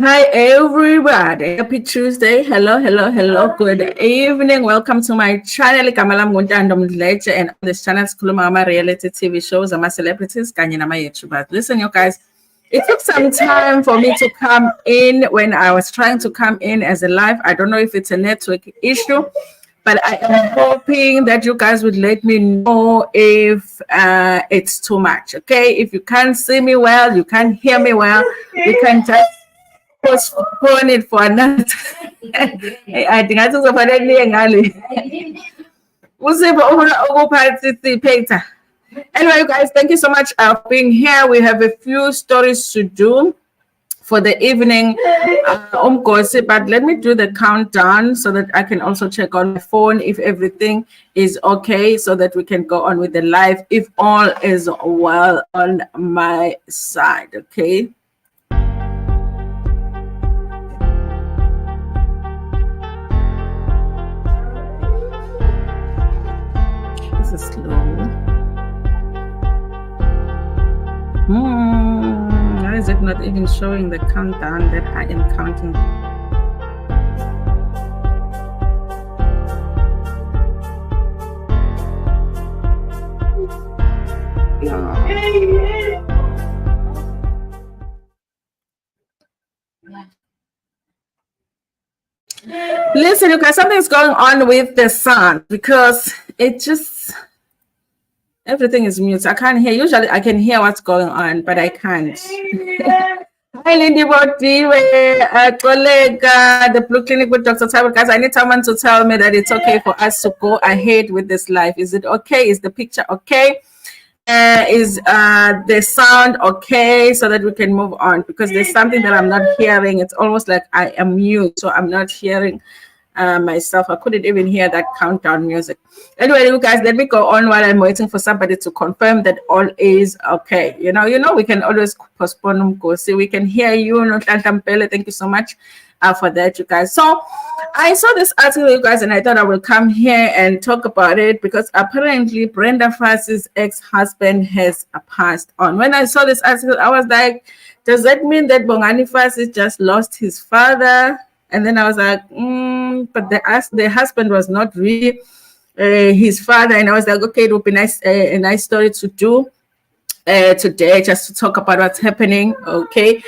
Hi everybody, happy Tuesday. Hello. Good evening. Welcome to my channel. Kamalam Gundando Mdleche, and on this channel sikhuluma ngama reality TV shows, ama celebrities kanye nama YouTubers. Listen, you guys, it took some time for me to come in when I was trying to come in as a live. I don't know if it's a network issue, but I am hoping that you guys would let me know if it's too much. Okay, if you can't see me well, you can't hear me well, you can just postpone it for another time. I think I just niye ngale. Usipho ufuna ukuparticipate. Anyway, you guys, thank you so much for being here. We have a few stories to do for the evening, but let me do the countdown so that I can also check on my phone if everything is okay, so that we can go on with the live if all is well on my side. Okay. This is slow. Why is it not even showing the countdown that I am counting? Listen, you guys, something's going on with the sound because it just everything is mute. I can't hear. Usually I can hear what's going on, but I can't. Hi, Lindy Bodiwe, colleague, the Blue Clinic with Dr. Taiwo. Guys, I need someone to tell me that it's okay for us to go ahead with this live. Is it okay? Is the picture okay? Is the sound okay, so that we can move on? Because there's something that I'm not hearing. It's almost like I am mute, so I'm not hearing myself. I couldn't even hear that countdown music. Anyway, you guys, let me go on while I'm waiting for somebody to confirm that all is okay. You know, we can always postpone. See, we can hear you. Thank you so much for that, you guys. So I saw this article, you guys, and I thought I will come here and talk about it because apparently Brenda Fassie's ex-husband has passed on. When I saw this article, I was like, does that mean that Bongani Fassie just lost his father? And then I was like, but the husband was not really his father. And I was like, okay, it would be a nice story to do today, just to talk about what's happening. Okay,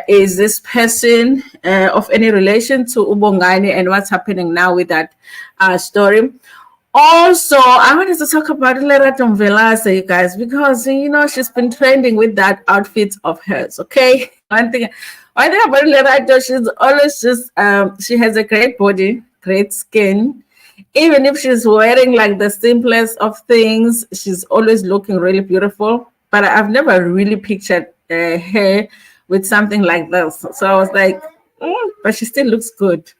is this person of any relation to Ubongani, and what's happening now with that story? Also, I wanted to talk about Lerato Mvelase, you guys, because she's been trending with that outfit of hers. Okay, one thing about Lerato, she's always just she has a great body, great skin. Even if she's wearing like the simplest of things, she's always looking really beautiful. But I've never really pictured her with something like this. So I was like, but she still looks good.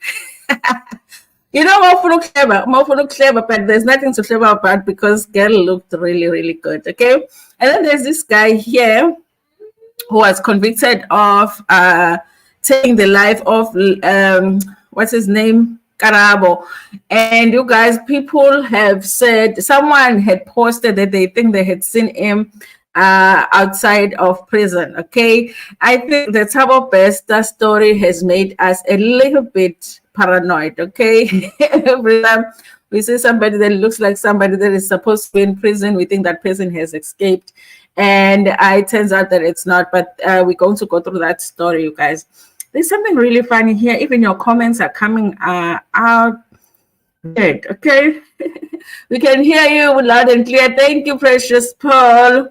More look clever, but there's nothing to clever about because girl looked really, really good. Okay. And then there's this guy here who was convicted of taking the life of what's his name? Karabo. And you guys, people have said, someone had posted that they think they had seen him outside of prison. Okay, I think the Thabo Bester story has made us a little bit paranoid. Okay, every time we see somebody that looks like somebody that is supposed to be in prison, we think that person has escaped, and it turns out that it's not. But we're going to go through that story, you guys. There's something really funny here. Even your comments are coming out good. Okay, we can hear you loud and clear. Thank you, precious Paul.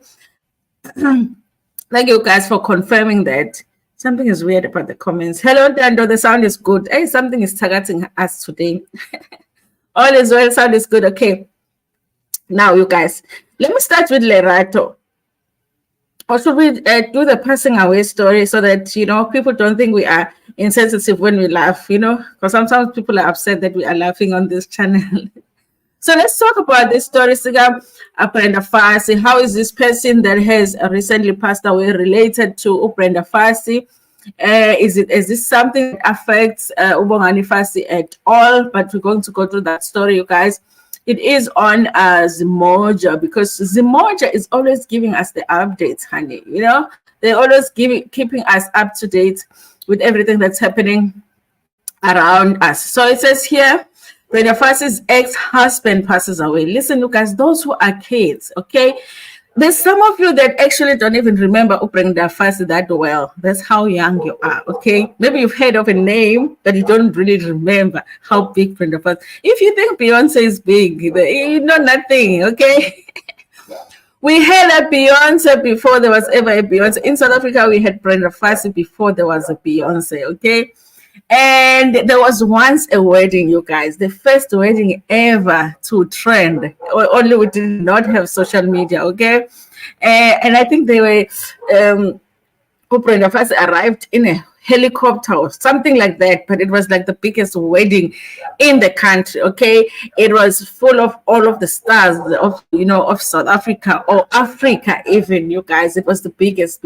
Thank you guys for confirming that. Something is weird about the comments. Hello, Dando. The sound is good. Hey, something is targeting us today. All is well. Sound is good. Okay. Now, you guys, let me start with Lerato. Or should we do the passing away story so that, people don't think we are insensitive when we laugh, because sometimes people are upset that we are laughing on this channel. So let's talk about this story. Brenda Fassie. How is this person that has recently passed away related to Brenda Fassie? Is this something that affects Ubongani Fassie at all? But we're going to go through that story, you guys. It is on Zimoja, because Zimoja is always giving us the updates, honey. They're always keeping us up to date with everything that's happening around us. So it says here, Brenda Fassie's ex-husband passes away. Listen, you guys, those who are kids, okay? There's some of you that actually don't even remember Brenda Fassie that well. That's how young you are, okay? Maybe you've heard of a name, but you don't really remember how big Brenda Fassie. If you think Beyonce is big, you know nothing, okay? We had a Beyonce before there was ever a Beyonce. In South Africa, we had Brenda Fassie before there was a Beyonce, okay? And there was once a wedding, you guys, the first wedding ever to trend. Only we did not have social media, okay? And I think they were, Brenda Fassie arrived in a helicopter or something like that, but it was like the biggest wedding in the country, okay? It was full of all of the stars of, of South Africa or Africa even, you guys. It was the biggest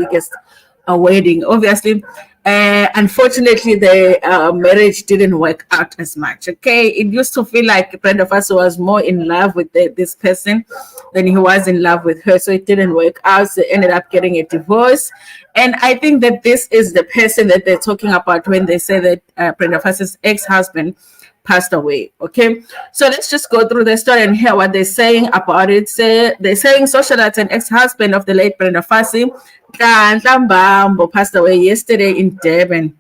wedding. Obviously, unfortunately, the marriage didn't work out as much. Okay, it used to feel like Brenda Fassie was more in love with this person than he was in love with her, so it didn't work out. So they ended up getting a divorce, and I think that this is the person that they're talking about when they say that Brenda Fassie's ex-husband passed away. Okay, so let's just go through the story and hear what they're saying about it. They're saying socialite and ex-husband of the late Brenda Fassie, Mbambo, passed away yesterday in Durban.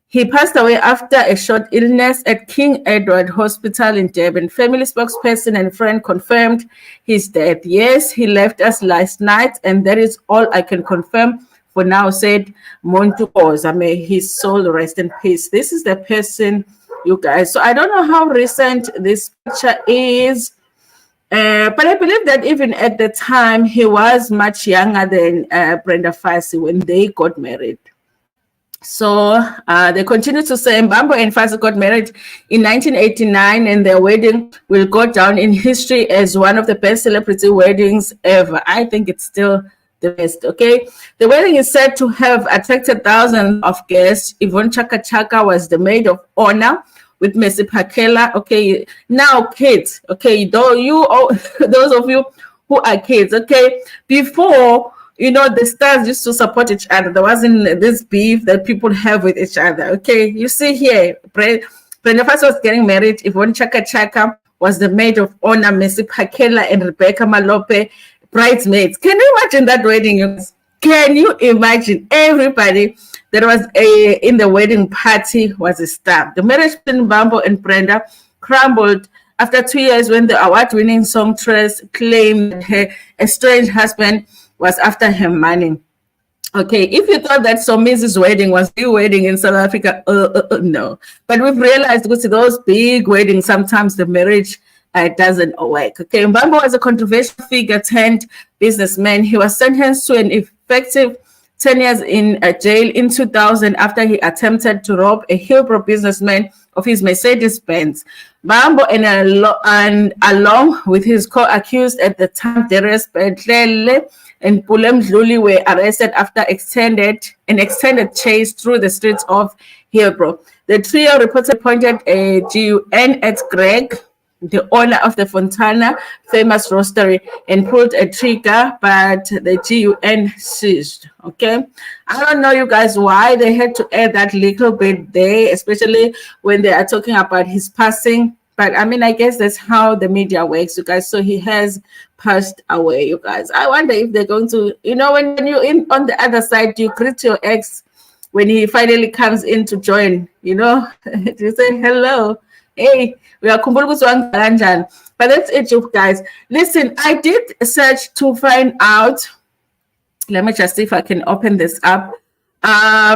He passed away after a short illness at King Edward Hospital in Durban. Family spokesperson and friend confirmed his death. Yes, he left us last night, and that is all I can confirm for now, said Montu Oza. May his soul rest in peace. This is the person, you guys. So I don't know how recent this picture is. But I believe that even at the time, he was much younger than Brenda Fassie when they got married. So they continue to say Mbambo and Fassie got married in 1989, and their wedding will go down in history as one of the best celebrity weddings ever. I think it's still the best, okay? The wedding is said to have attracted thousands of guests. Yvonne Chaka Chaka was the maid of honor with Messi Pakela. Okay, now kids, okay, those of you who are kids, okay, before, the stars used to support each other. There wasn't this beef that people have with each other, okay? You see here, Brenda Fassie was getting married. Yvonne Chaka Chaka was the maid of honor. Messi Pakela and Rebecca Malope, bridesmaids. Can you imagine that wedding? Can you imagine everybody that was in the wedding party was a star? The marriage between Mbambo and Brenda crumbled after 2 years when the award-winning songstress claimed that her estranged husband was after her money. Okay, if you thought that Somizi's wedding was the wedding in South Africa, no. But we've realized with those big weddings, sometimes the marriage doesn't work. Okay, Mbambo was a controversial figure turned businessman. He was sentenced to an effective 10 years in jail in 2000 after he attempted to rob a Hillbrook businessman of his Mercedes-Benz. Mbambo and along with his co-accused at the time, Darius Bedlele and Pulem Dluli, were arrested after an extended chase through the streets of Hillbrook. The trio reportedly pointed a GUN at Greg, the owner of the Fontana famous roastery, and pulled a trigger, but the GUN seized. Okay, I don't know, you guys, why they had to add that little bit there, especially when they are talking about his passing. But I mean, I guess that's how the media works, you guys. So he has passed away, you guys. I wonder if they're going to, when you're on the other side, you greet your ex when he finally comes in to join, you say hello. Hey, we are Kumbulugu. But that's it, you guys. Listen, I did search to find out. Let me just see if I can open this up.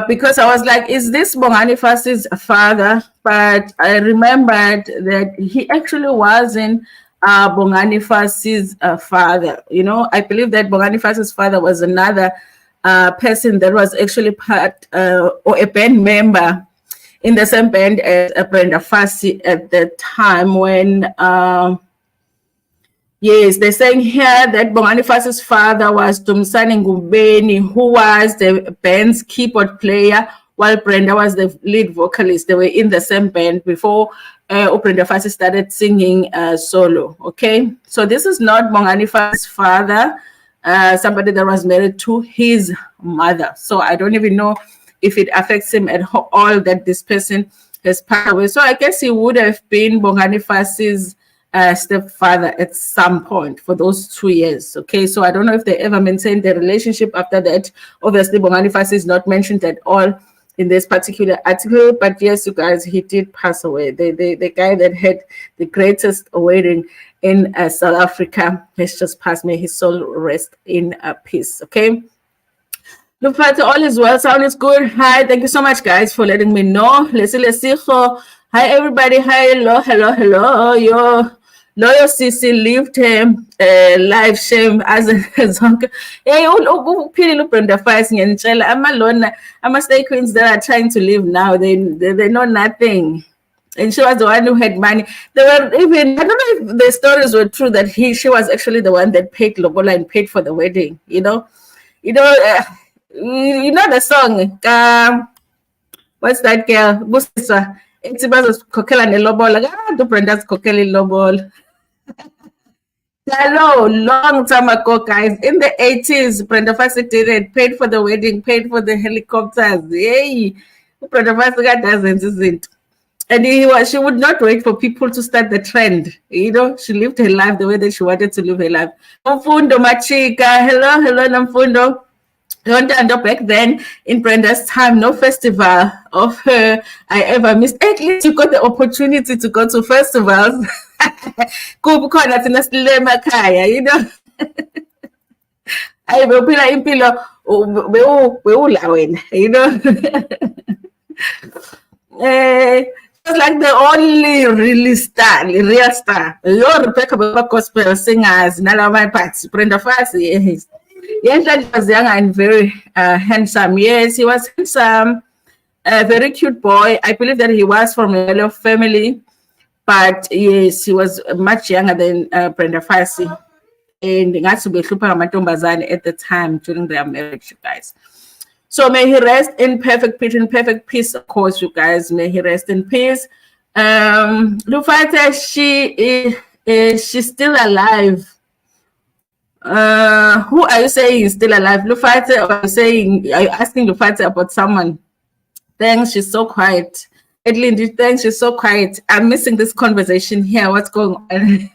Because I was like, is this Bongani Fassie's father? But I remembered that he actually wasn't Bongani Fassie's father. I believe that Bongani Fassie's father was another person that was actually part or a band member in the same band as Brenda Fassie at the time when, yes, they're saying here that Bongani Fassie's father was Tumsani Ngubeni, who was the band's keyboard player, while Brenda was the lead vocalist. They were in the same band before Brenda Fassie started singing solo, okay? So this is not Bongani Fassie's father, somebody that was married to his mother. So I don't even know if it affects him at all that this person has passed away. So I guess he would have been Bongani Fassie's stepfather at some point for those 2 years. Okay, so I don't know if they ever maintained their relationship after that. Obviously, Bongani Fassie is not mentioned at all in this particular article, but yes, you guys, he did pass away. The guy that had the greatest wedding in South Africa has just passed. May his soul rest in peace. Okay. Look, all is well. Sound is good. Hi, thank you so much, guys, for letting me know. Hi, everybody. Hi, hello. Your sissy lived him live shame as zonke. Hey, uphilile Brenda Fassie ngiyantshela amalona ama-stay queens that are trying to live now, they know nothing. And she was the one who had money. They were even, I don't know if the stories were true that she was actually the one that paid Lobola and paid for the wedding. You know the song. What's that girl? Busiswa. It's about kokela ne lobola. Do Brenda's kokeli lobola. Hello, long time ago, guys. In the 80s, Brenda Fassie did it. Paid for the wedding, paid for the helicopters. Yay! Brenda Fassie got dozens, isn't it? And she would not wait for people to start the trend. She lived her life the way that she wanted to live her life. Namfundo Machika. Hello, Namfundo. Back then, in Brenda's time, no festival of her I ever missed. At least you got the opportunity to go to festivals. I will be like impilo, It's like the only real star. Your Rebecca gospel singers, none of my parts. Brenda Fassie, yes, he was young and very handsome. Yes, he was handsome, a very cute boy. I believe that he was from a royal family, but yes, he was much younger than Brenda Fassie. And at the time during their marriage, you guys. So may he rest in perfect peace, of course, you guys. May he rest in peace. Lufata, she's still alive. Who are you saying is still alive? Lufata, or are you asking Lufata about someone? Thanks, she's so quiet. Edlin, thanks, she's so quiet. I'm missing this conversation here. What's going on?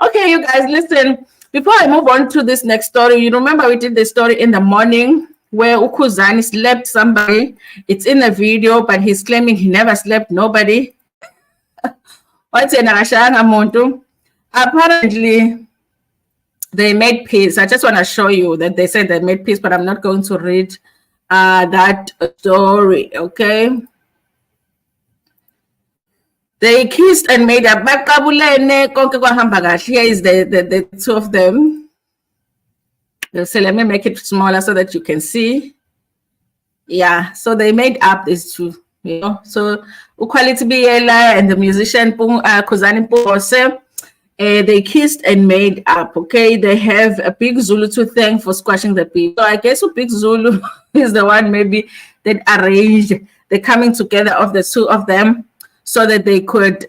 Okay, you guys, listen. Before I move on to this next story, you remember we did the story in the morning where Ukuzani slept somebody. It's in a video, but he's claiming he never slept nobody. What's in Muntu? Apparently, they made peace. I just want to show you that they said they made peace, but I'm not going to read that story, okay? They kissed and made up. Here is the two of them. So let me make it smaller so that you can see. Yeah, so they made up these two, So Ukwaliti Biela and the musician Kuzani Pose, they kissed and made up, okay? They have a Big Zulu to thank for squashing the people. So I guess Big Zulu is the one maybe that arranged the coming together of the two of them so that they could,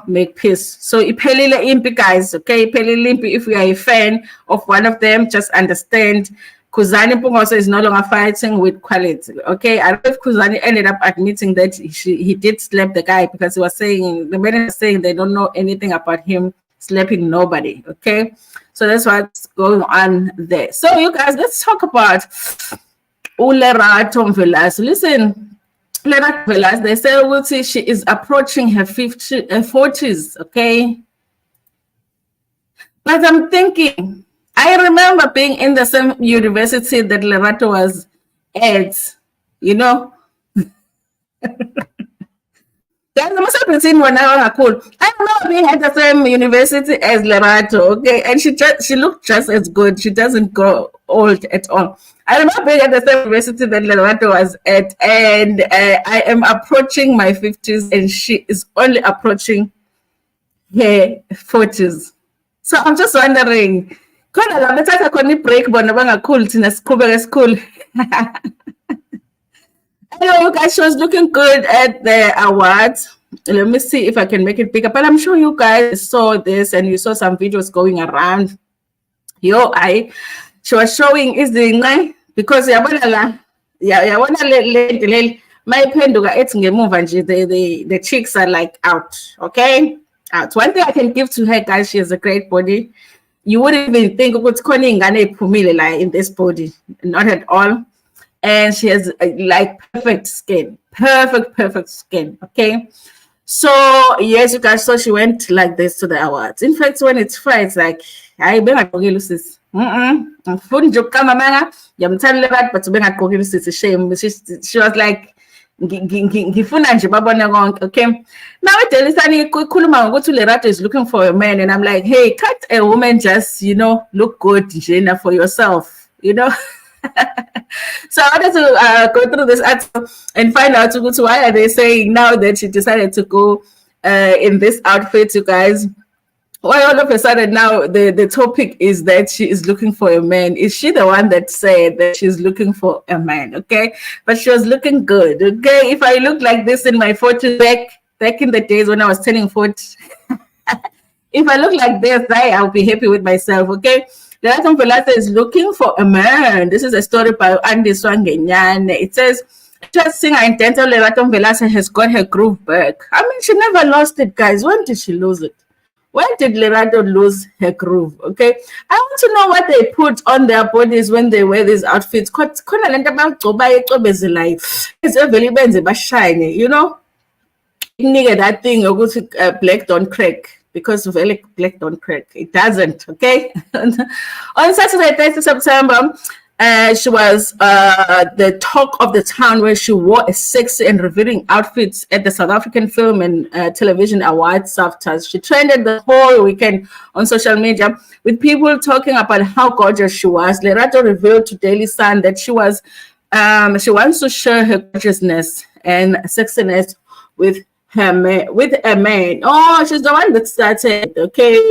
make peace. So iphelile impi, guys, okay? Iphelile impi. If you are a fan of one of them, just understand Kuzani Pungoso is no longer fighting with quality, okay? I don't know if Kuzani ended up admitting that he did slap the guy because the men are saying they don't know anything about him slapping nobody, okay? So that's what's going on there. So you guys, let's talk about Lerato Mvelase. Listen, Lerato Mvelase, they say she is approaching her 40s, okay? But I'm thinking, I remember being in the same university that Lerato was at, Guys, I must have been seeing one hour cool. I remember being at the same university as Lerato, okay? And she looked just as good. She doesn't grow old at all. I remember being at the same university that Lerato was at, and I am approaching my 50s, and she is only approaching her 40s. So I'm just wondering, break, school. Hello, you guys. She was looking good at the awards. Let me see if I can make it bigger. But I'm sure you guys saw this and you saw some videos going around. She was showing is the because Yeah, when I mayiphenduka ethi ngemuva nje the cheeks are like out, okay? Out. One thing I can give to her, guys, she has a great body. You wouldn't even think ukuthi khona iy'ngane ey'phumile like in this body, not at all. And she has like perfect skin, perfect skin, okay? So yes, you guys saw she went like this to the awards. In fact, when it's Friday, it's like, hayi bengagqokile usisi. Ngifuna nje ukukama manga, ngiyamthandela abantu but bengagqokile usisi, shame. She was like, ngifuna nje babone konke, okay? Now Delisani ikhuluma ngokuthi Lerato is looking for a man, and I'm like, hey, can't a woman just, look good, Jenna, for yourself, So I wanted to go through this article and find out why are they saying now that she decided to go in this outfit, you guys. Why all of a sudden now the topic is that she is looking for a man? Is she the one that said that she's looking for a man? Okay, but she was looking good. Okay, if I look like this in my 40s back in the days when I was turning 40, if I look like this, I'll be happy with myself. Okay. Lerato Mvelase is looking for a man. This is a story by Andy Swangenyane. It says, just singer and dancer Lerato Mvelase has got her groove back. I mean, she never lost it, guys. When did she lose it? When did Lerato lose her groove? Okay, I want to know what they put on their bodies when they wear these outfits. It's very shiny, that thing, black don't crack. Because of black don't crack. It doesn't, okay? On Saturday, 30th September, she was the talk of the town where she wore a sexy and revealing outfit at the South African Film and Television Awards SAFTAs. She trended the whole weekend on social media with people talking about how gorgeous she was. Lerato revealed to Daily Sun that she wants to share her gorgeousness and sexiness with a man. Oh, she's the one that started, okay?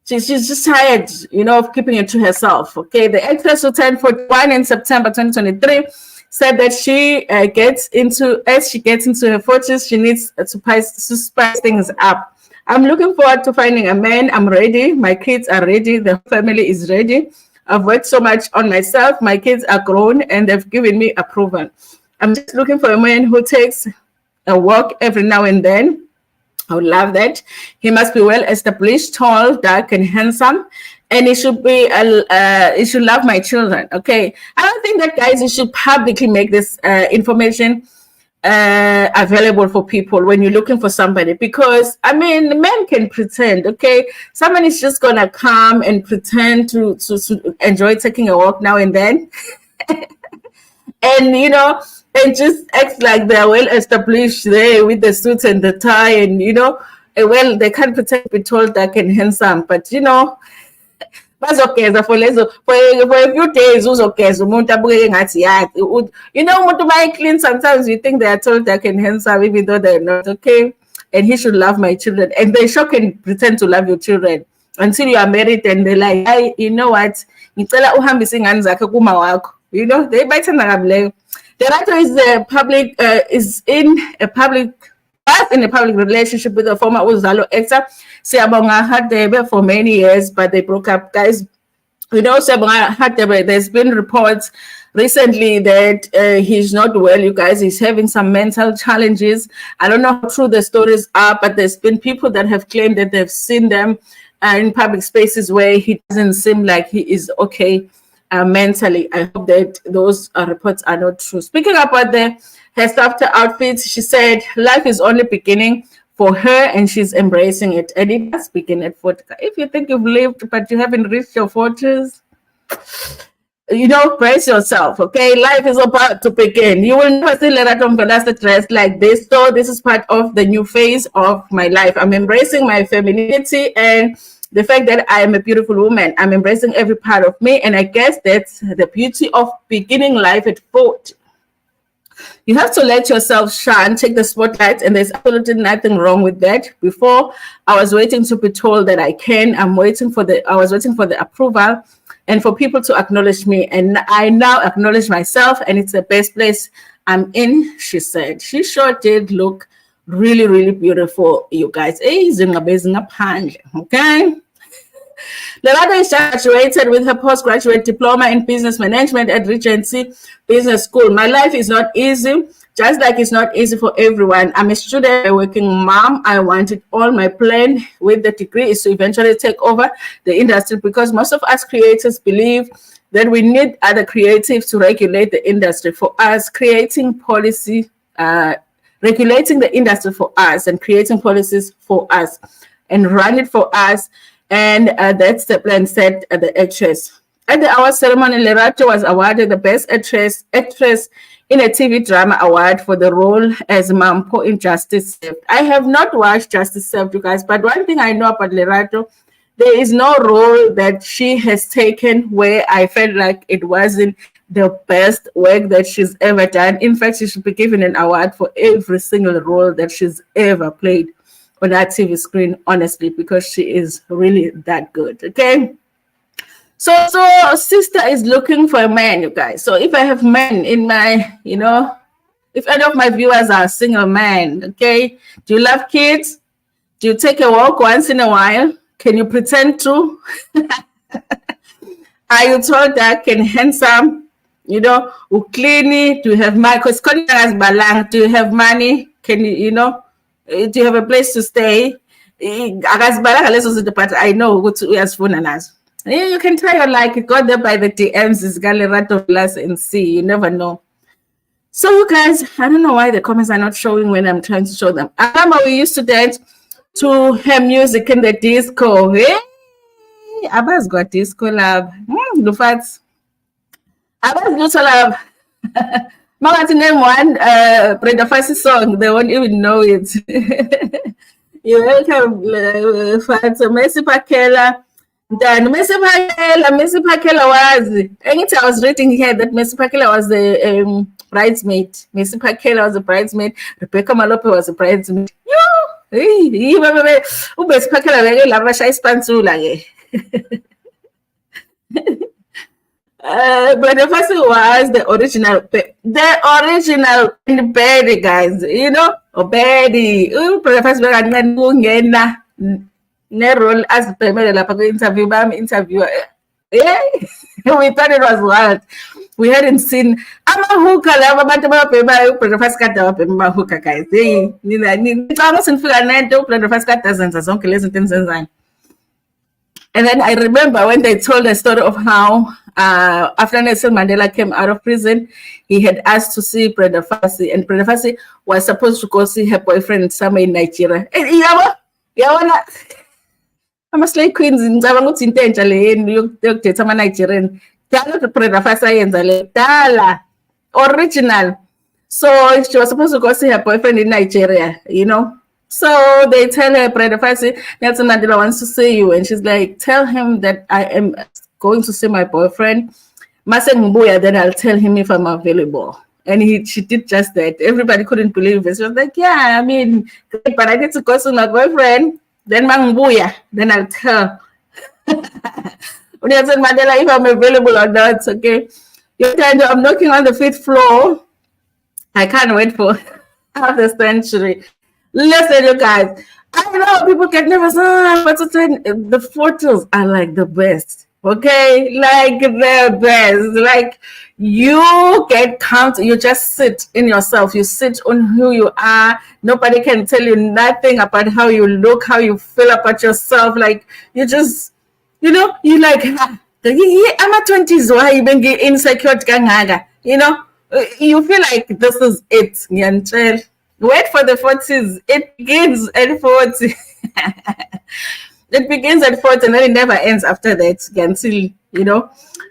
She's just tired, of keeping it to herself, okay? The actress who turned 41 in September 2023 said that as she gets into her 40s, she needs to spice things up. I'm looking forward to finding a man. I'm ready. My kids are ready. The family is ready. I've worked so much on myself. My kids are grown and they've given me approval. I'm just looking for a man who takes a walk every now and then. I would love that. He must be well established, tall, dark, and handsome, and he should love my children. Okay, I don't think that, guys, you should publicly make this information available for people when you're looking for somebody, because I mean, men can pretend. Okay, someone is just gonna come and pretend to enjoy taking a walk now and then, and and just act like they're well established there with the suit and the tie, and well, they can't pretend to be tall, dark, and handsome, but bazogeza for a few days uzogeza umuntu abukeke ngathi yazi umuntu clean, sometimes you think they are tall, dark, and handsome even though they're not, okay? And he should love my children, and they sure can pretend to love your children until you are married and they're like, hey, you know what, ngicela uhambise ingane zakhe kuma wakho, they bayithanda kabi leyo. Lerato is in a public relationship with a former Uzalo actor, Siyabonga Hadebe, for many years, but they broke up, guys. Siyabonga Hadebe, there's been reports recently that he's not well, you guys. He's having some mental challenges. I don't know how true the stories are, but there's been people that have claimed that they've seen them in public spaces where he doesn't seem like he is okay mentally. I hope that those reports are not true. Speaking about her SAFTA outfits, she said life is only beginning for her and she's embracing it. And it does begin at 40. If you think you've lived but you haven't reached your 40s, brace yourself, okay? Life is about to begin. You will never see Lerato Mvelase dressed like this. So this is part of the new phase of my life. I'm embracing my femininity and the fact that I am a beautiful woman. I'm embracing every part of me, and I guess that's the beauty of beginning life at 40. You have to let yourself shine, take the spotlight, and there's absolutely nothing wrong with that. Before, I was waiting to be told that I can. I was waiting for the approval and for people to acknowledge me, and I now acknowledge myself, and it's the best place I'm in, she said. She sure did look really, really beautiful, you guys. Okay? Lerato is graduated with her postgraduate diploma in business management at Regency Business School. My life is not easy, just like it's not easy for everyone. I'm a student, a working mom. I wanted all. My plan with the degree is to eventually take over the industry because most of us creators believe that we need other creatives to regulate the industry for us, creating policy, regulating the industry for us and creating policies for us and run it for us. And that's the plan, said the actress. At the award ceremony, Lerato was awarded the Best Actress in a TV drama award for the role as Mampo in Justice Served. I have not watched Justice Served, you guys, but one thing I know about Lerato, there is no role that she has taken where I felt like it wasn't the best work that she's ever done. In fact, she should be given an award for every single role that she's ever played on that TV screen, honestly, because she is really that good. Okay. So sister is looking for a man, you guys. So if I have men in my, if any of my viewers are single men, okay, do you love kids? Do you take a walk once in a while? Can you pretend to? Are you tall, dark, and handsome? Uklini? Do you have money? Because do you have money? Can you, do you have a place to stay? But I know go to uyasifuna nazo. You can try your luck. Go there by the DMs. Is Lerato Mvelase and see. You never know. So you guys, I don't know why the comments are not showing when I'm trying to show them. I remember we used to dance to her music in the disco. Hey, Abba's got disco love. Lufat. Abba's got love. Mama to name one Brenda Fassie song, they won't even know it. You're welcome, Fatso. Messi Pakela. Then Messi Pakela was. Anytime I was reading here that Messi Pakela was the bridesmaid. Messi Pakela was the bridesmaid. Rebecca Malope was the bridesmaid. Messi Pakela very lava shy spansula. But the first was the original Betty, guys, Betty. But the first role as the interview. Yeah, we thought it was wild. We hadn't seen hookah, the first cut hookah, guys. And then I remember when they told the story of how after Nelson Mandela came out of prison, he had asked to see Brenda Fassie, and Brenda Fassie was supposed to go see her boyfriend somewhere in Nigeria. I'm a slave queens in Zavangut in Tenchale, you get some Nigerian. Brenda Fassie Dala original. So she was supposed to go see her boyfriend in Nigeria, So they tell her, Brenda Fassie, Nelson Mandela wants to see you. And she's like, tell him that I am going to see my boyfriend. Then I'll tell him if I'm available. And she did just that. Everybody couldn't believe it. She was like, yeah, I mean, but I need to go see my boyfriend. Then then I'll tell Nelson Mandela if I'm available or not. Okay. I'm knocking on the 5th floor. I can't wait for half the century. Listen, you guys, I know people get nervous, but the photos are like the best, okay? Like the best. Like you get count, you just sit in yourself, you sit on who you are. Nobody can tell you nothing about how you look, how you feel about yourself. Like you just, you like, I'm a 20s, why you been insecure, you feel like this is it, Wait for the 40s. It begins at 40. It begins at 40 and then it never ends after that. Until,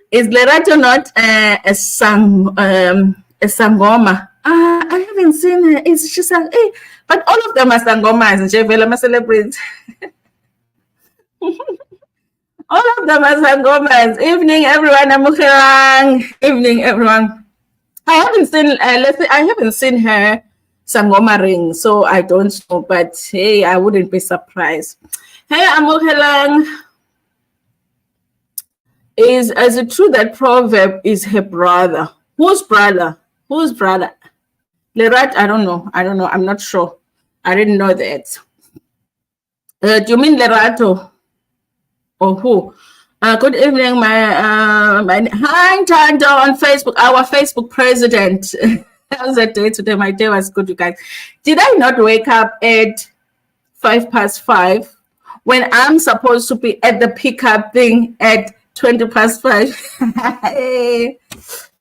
Is Lerato not a sangoma? I haven't seen her. She sang, but all of them are sangomas. And celebrate. All of them are sangomas. Evening, everyone. Evening, everyone. I haven't seen her Sangoma ring, so I don't know, but hey, I wouldn't be surprised. Hey, Amohelang, is it true that Proverb is her brother? Whose brother? Lerat, I don't know. I'm not sure. I didn't know that. Do you mean Lerato? or who? Good evening, my hi Tando on Facebook, our Facebook president. How's the day today? My day was good, you guys. Did I not wake up at 5:05 when I'm supposed to be at the pickup thing at 5:20?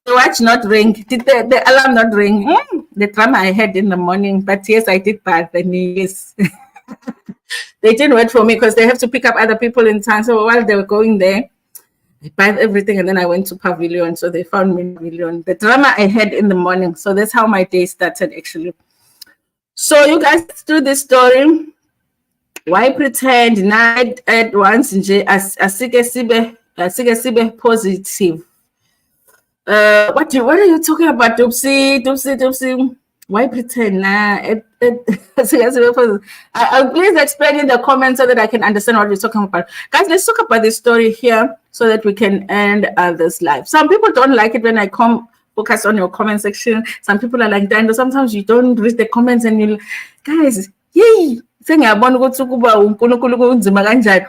The watch not ring. Did the alarm not ring? The drama I had in the morning, but yes, I did bath and yes. They didn't wait for me because they have to pick up other people in town. So while they were going there, I bought everything and then I went to Pavilion. So they found me in Pavilion. The drama I had in the morning. So that's how my day started actually. So you guys do this story. Why pretend night at once asike sibe positive? What are you talking about, Dupsy? Why pretend? I'll please explain in the comments so that I can understand what you're talking about. Guys, let's talk about this story here so that we can end this live. Some people don't like it when I focus on your comment section. Some people are like, Dando, sometimes you don't read the comments and you guys, yay! Sengiyabona ukuthi ukuba uNkulunkulu kunzima kanjani.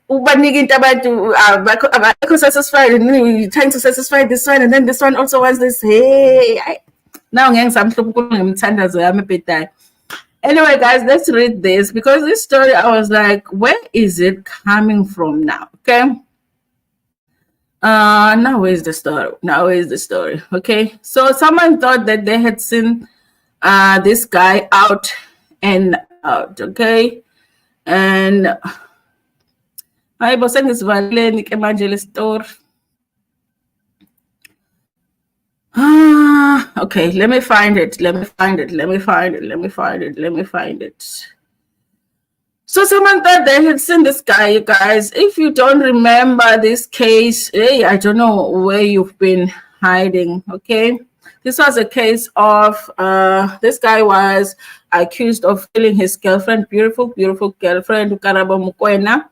Ubanika into abantu abakho satisfied and trying to satisfy this one and then this one also wants this. Hey, now ngeke ngisamhlupha uNkulunkulu ngimthandazo yami ebhedayo. Anyway, guys, let's read this because this story I was like, where is it coming from now? Okay. Now where's the story? Okay. So someone thought that they had seen this guy out and out, okay? And I was saying this Valenic Evangelist store. Okay, let me find it. So someone thought they had seen this guy, you guys. If you don't remember this case, hey, I don't know where you've been hiding, okay? This was a case of this guy was accused of killing his girlfriend, beautiful girlfriend, Karabo Mokoens,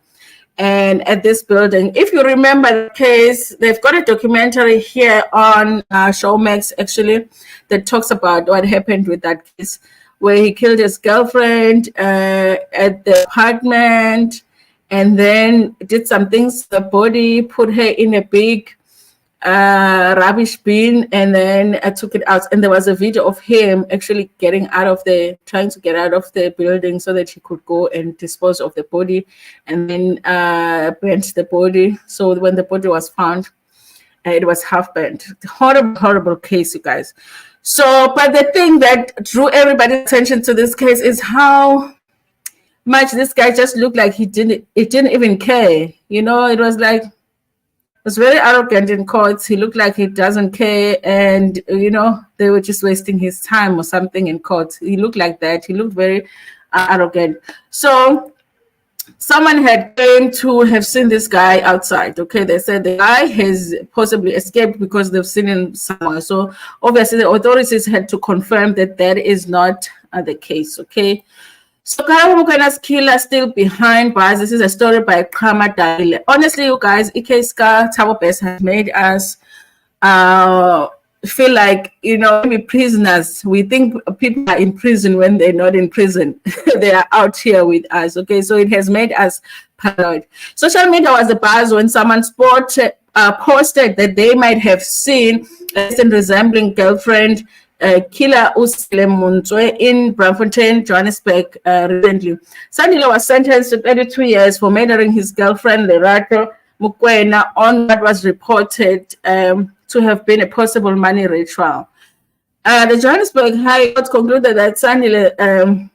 and at this building. If you remember the case, they've got a documentary here on Showmax, actually, that talks about what happened with that case, where he killed his girlfriend at the apartment and then did some things to the body, put her in a big rubbish bin, and then I took it out. And there was a video of him actually trying to get out of the building so that he could go and dispose of the body, and then burnt the body. So when the body was found, it was half burnt. Horrible case, you guys. So, but the thing that drew everybody's attention to this case is how much this guy just looked like he didn't even care. You know, it was like, was very arrogant in court. He looked like he doesn't care, and you know, they were just wasting his time or something in court. He looked like that. He looked very arrogant. So someone had claimed to have seen this guy outside. Okay, they said the guy has possibly escaped because they've seen him somewhere. So obviously the authorities had to confirm that that is not the case. Okay. So Karabo Mokoens' killer still behind bars. This is a story by Krama Dalile. Honestly, you guys, Ikeska Tabo Best has made us feel like, you know, we prisoners. We think people are in prison when they're not in prison. They are out here with us. Okay, so it has made us paranoid. Social media was the buzz when someone posted that they might have seen a resembling girlfriend killer Usile Muntwe in Braamfontein, Johannesburg recently. Sandile was sentenced to 32 years for murdering his girlfriend Lerato Mvelase on what was reported to have been a possible money ritual. The Johannesburg High Court concluded that Sandile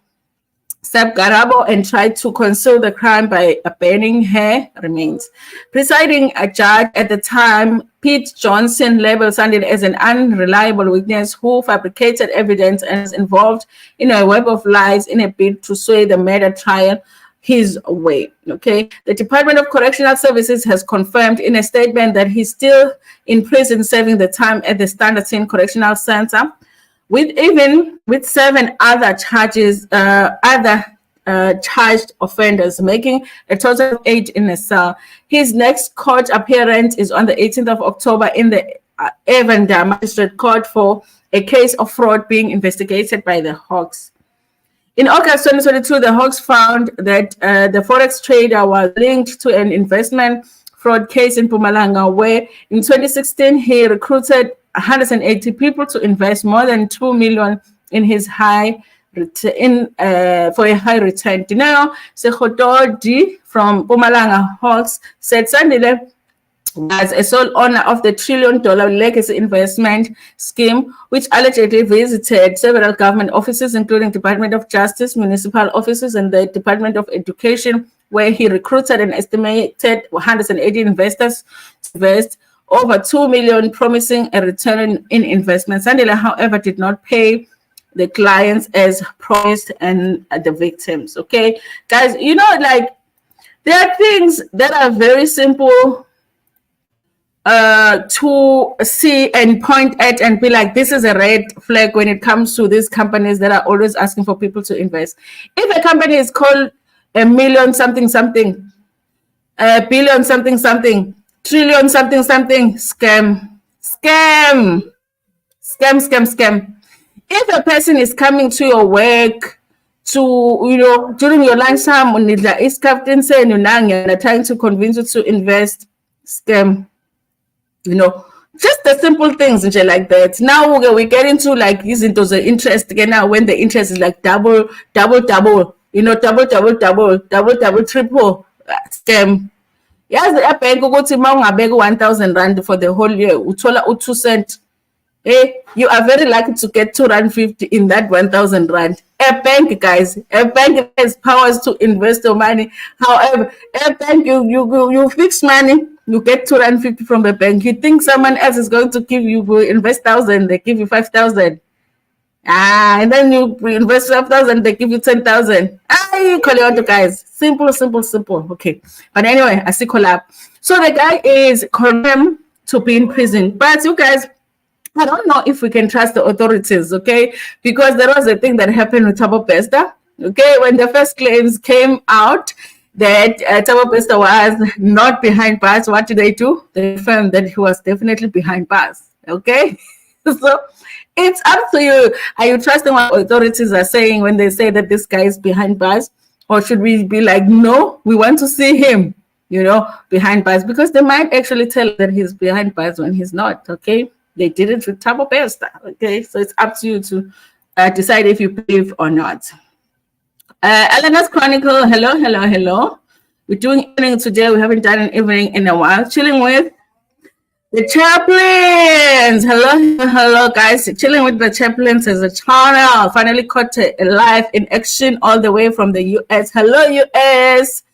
stabbed Karabo and tried to conceal the crime by burning her remains. Presiding a judge at the time, Pete Johnson, labeled Sandile as an unreliable witness who fabricated evidence and is involved in a web of lies in a bid to sway the murder trial his way. Okay, the Department of Correctional Services has confirmed in a statement that he's still in prison serving the time at the Standerton Correctional Center, with 7 other charges, charged offenders, making a total of 8 in a cell. His next court appearance is on the 18th of October in the Evander Magistrate Court for a case of fraud being investigated by the Hawks. In August 2022, the Hawks found that the forex trader was linked to an investment fraud case in Mpumalanga, where in 2016 he recruited 180 people to invest more than 2 million in his for a high return. Dineo Sekhododi from Mpumalanga Hawks said Sunday was a sole owner of the $1 trillion legacy investment scheme, which allegedly visited several government offices, including Department of Justice, municipal offices, and the Department of Education, where he recruited an estimated 180 investors to invest over 2 million, promising a return in investment. Sandila, however, did not pay the clients as promised and the victims. Okay, guys, you know, like there are things that are very simple to see and point at and be like, this is a red flag when it comes to these companies that are always asking for people to invest. If a company is called a million something something, a billion something something, trillion something something, scam. If a person is coming to your work to, you know, during your lunchtime, is captain saying you're trying to convince you to invest, scam. You know, just the simple things like that. Now we get into like using those interest again. Now when the interest is like double, you know, double, triple, scam. Yes, the bank go to beg 1,000 rand for the whole year. Utola 2 cents. Hey, you are very lucky to get 250 in that 1,000 rand. A bank, guys, a bank has powers to invest your money. However, a bank, you fix money, you get 250 from the bank. You think someone else is going to give you, invest 1,000, they give you 5,000. And then you invest 5,000, they give you 10,000. You call it out, guys. Simple. Okay. But anyway, I see collab. So the guy is condemned to be in prison. But you guys, I don't know if we can trust the authorities, okay? Because there was a thing that happened with Thabo Bester, okay? When the first claims came out that Thabo Bester was not behind bars, what did they do? They confirmed that he was definitely behind bars, okay? So it's up to you. Are you trusting what authorities are saying when they say that this guy is behind bars? Or should we be like, no, we want to see him, you know, behind bars? Because they might actually tell that he's behind bars when he's not, okay? They did it with Thabo Bester, okay? So it's up to you to decide if you believe or not. Eleanor's Chronicle, hello. We're doing evening today. We haven't done an evening in a while. Chilling with the Chaplains. Hello, guys. Chilling with the Chaplains as a channel. Finally caught a live in action all the way from the US. Hello, US.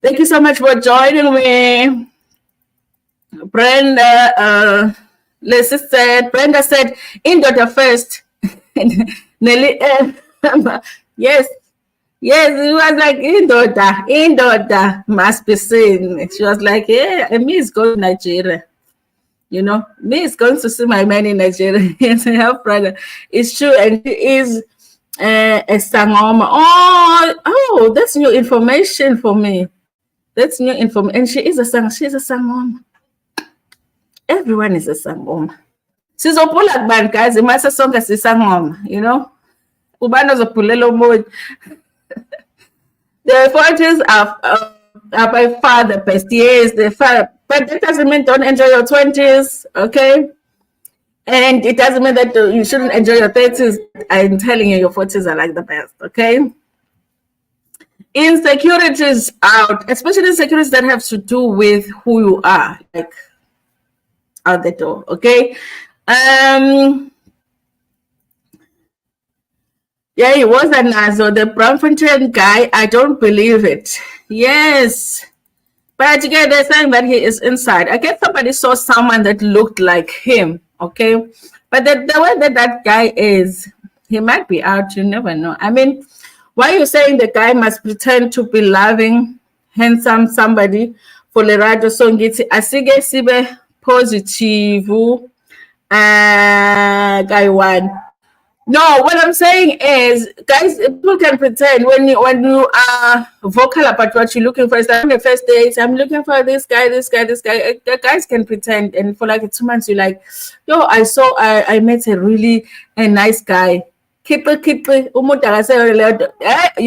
Thank you so much for joining me. Brenda, Brenda said, indoda first. Nelly, yes, it was like indoda must be seen. She was like, yeah, me is going to Nigeria. You know, me is going to see my man in Nigeria. Yes, her brother. It's true, and she is a sangoma. Oh, that's new information for me. That's new information. And she's a sangoma. Everyone is a sangoma. Sizopula kubani guys, imase sonke sisangoma, you know. Ubani ozophulela umoya. The forties are by far the best years. But that doesn't mean don't enjoy your 20s, okay? And it doesn't mean that you shouldn't enjoy your 30s. I'm telling you, your 40s are like the best, okay? Insecurities out, especially insecurities that have to do with who you are, like out the door, okay? Yeah, he was a Nazo, the Braamfontein guy. I don't believe it. Yes. But again, they're saying that he is inside. I guess somebody saw someone that looked like him, okay? But the way that guy is, he might be out. You never know. I mean, why are you saying the guy must pretend to be loving, handsome somebody for Lerato Songiti? Asige sibe positive. Guy one. No, what I'm saying is, guys, people can pretend when you are vocal about what you're looking for. It's like on the first date, I'm looking for this guy. The guys can pretend, and for like 2 months, you're like, yo, I met a really nice guy. You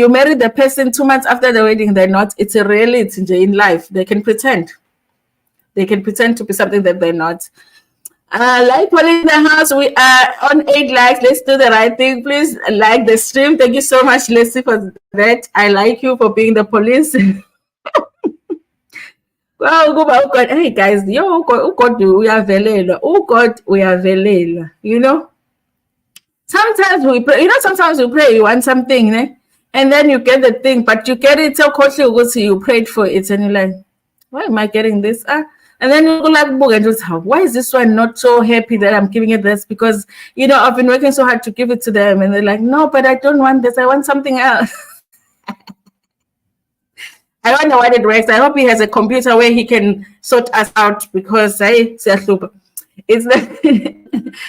marry the person 2 months after the wedding, they're not. It's a reality in life. They can pretend. They can pretend to be something that they're not. Like Pauline in the house, we are on 8 likes. Let's do the right thing. Please like the stream. Thank you so much, Leslie, for that. I like you for being the police. Well, go back. God. Hey guys, yo, God, we are velela. Oh God, we are velela. You know, sometimes we pray. You know, sometimes we pray. You want something, eh? And then you get the thing, but you get it so closely. You prayed for it, and you're like, why am I getting this? And then you go like, and just why is this one not so happy that I'm giving it this? Because you know I've been working so hard to give it to them, and they're like, no, but I don't want this. I want something else. I don't know what it works. I hope he has a computer where he can sort us out because it's like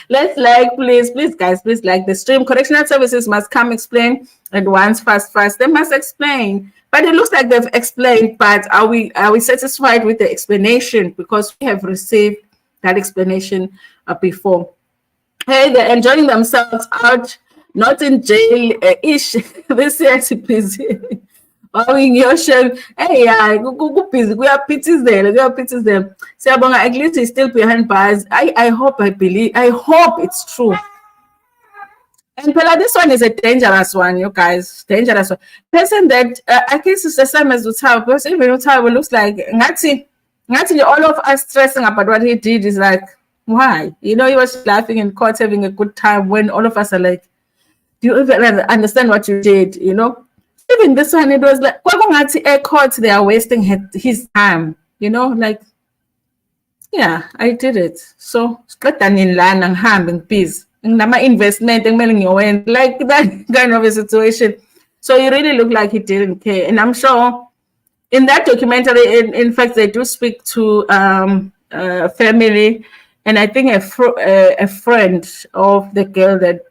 let's like please guys, please like the stream. Correctional services must come explain at once, fast. They must explain. But it looks like they've explained, but are we satisfied with the explanation? Because we have received that explanation before. Hey, they're enjoying themselves out, not in jail ish. This year, please. Oh, in your show, hey, go busy. We are pities there. Siyabonga, at least he's still behind bars. I hope it's true. And Pella, this one is a dangerous one, you guys. Dangerous one. Person that I guess it's the same as Utsawa, because even Utsawa looks like Ngati, all of us stressing about what he did is like, why? You know, he was laughing in court, having a good time when all of us are like, do you even understand what you did? You know? Even this one, it was like, court, they are wasting his time, you know, like, yeah, I did it. So, in peace. Investment like that kind of a situation. So you really look like he didn't care. And I'm sure in that documentary, in fact, they do speak to family, and I think a friend of the girl that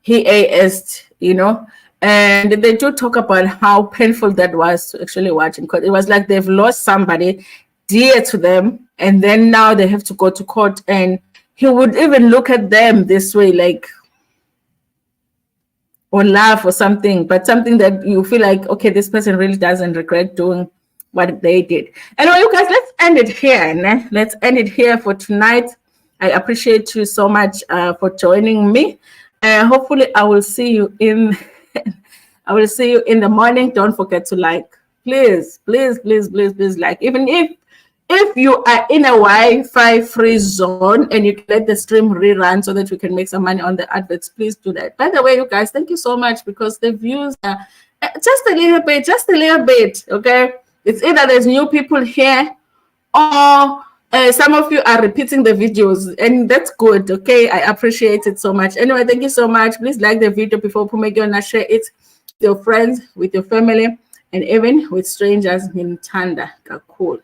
he asked, you know, and they do talk about how painful that was to actually watch, because it was like they've lost somebody dear to them, and then now they have to go to court, and he would even look at them this way, like, or laugh or something, but something that you feel like, okay, this person really doesn't regret doing what they did. Anyway, you guys, let's end it here. Né? Let's end it here for tonight. I appreciate you so much for joining me. Hopefully, I will see you in. I will see you in the morning. Don't forget to like. Please like. Even if you are in a Wi-Fi free zone and you can let the stream rerun so that we can make some money on the adverts, please do that. By the way, you guys, thank you so much, because the views are just a little bit, okay? It's either there's new people here or some of you are repeating the videos, and that's good, okay? I appreciate it so much. Anyway, thank you so much. Please like the video before Pumegona, share it with your friends, with your family, and even with strangers in Tanda. Cool.